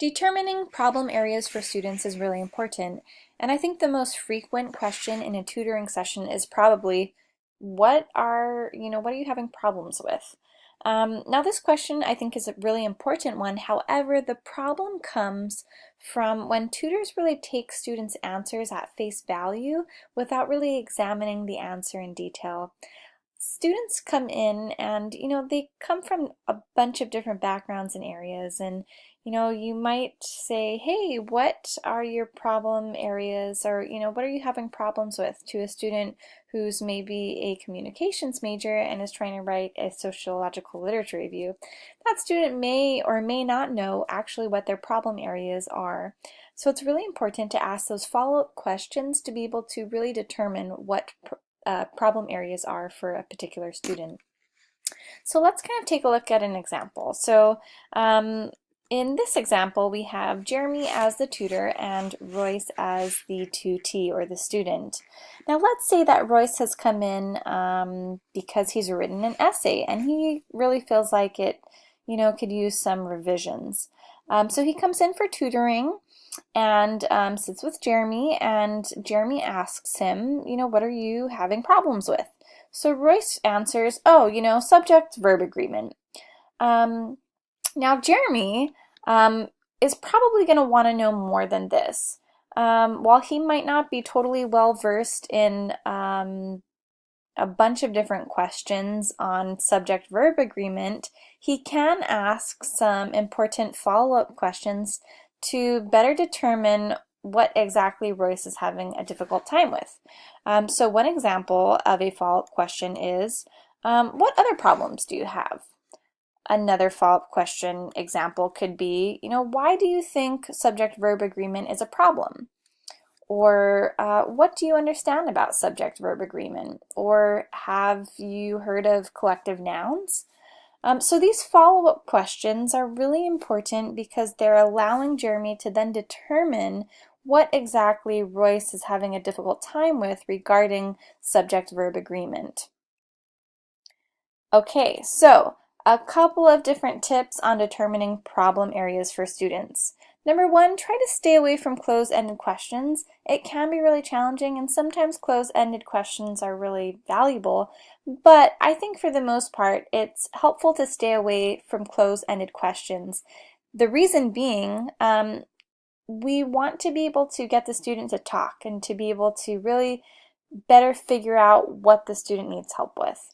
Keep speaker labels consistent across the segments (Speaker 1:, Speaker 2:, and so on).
Speaker 1: Determining problem areas for students is really important, and I think the most frequent question in a tutoring session is probably, what are you having problems with? Now this question I think is a really important one. However, the problem comes from when tutors really take students' answers at face value without really examining the answer in detail. Students come in and they come from a bunch of different backgrounds and areas, and you might say, hey, what are your problem areas, or what are you having problems with, to a student who's maybe a communications major and is trying to write a sociological literature review. That student may or may not know actually what their problem areas are. So it's really important to ask those follow-up questions to be able to really determine what problem areas are for a particular student. So let's kind of take a look at an example. So in this example, we have Jeremy as the tutor and Royce as the tutee, or the student. Now let's say that Royce has come in because he's written an essay and he really feels like it could use some revisions. So he comes in for tutoring and sits with Jeremy, and Jeremy asks him, what are you having problems with? So Royce answers, oh, subject-verb agreement. Now Jeremy is probably going to want to know more than this. While he might not be totally well-versed in a bunch of different questions on subject-verb agreement, he can ask some important follow-up questions to better determine what exactly Royce is having a difficult time with. So one example of a follow-up question is, what other problems do you have? Another follow-up question example could be, why do you think subject-verb agreement is a problem? Or what do you understand about subject-verb agreement? Or have you heard of collective nouns? So these follow-up questions are really important because they're allowing Jeremy to then determine what exactly Royce is having a difficult time with regarding subject-verb agreement. Okay, so a couple of different tips on determining problem areas for students. Number one, try to stay away from closed-ended questions. It can be really challenging, and sometimes closed-ended questions are really valuable, but I think for the most part it's helpful to stay away from closed-ended questions. The reason being, we want to be able to get the student to talk and to be able to really better figure out what the student needs help with.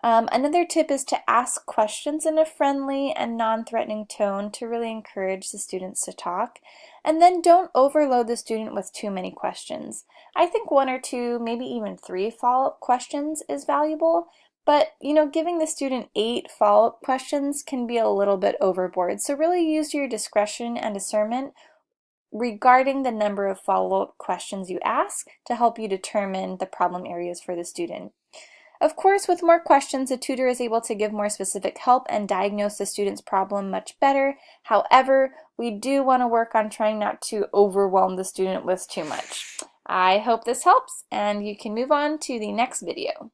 Speaker 1: Another tip is to ask questions in a friendly and non-threatening tone to really encourage the students to talk. And then don't overload the student with too many questions. I think one or two, maybe even 3 follow-up questions is valuable, but giving the student 8 follow-up questions can be a little bit overboard. So really use your discretion and discernment regarding the number of follow-up questions you ask to help you determine the problem areas for the student. Of course, with more questions, the tutor is able to give more specific help and diagnose the student's problem much better. However, we do want to work on trying not to overwhelm the student with too much. I hope this helps, and you can move on to the next video.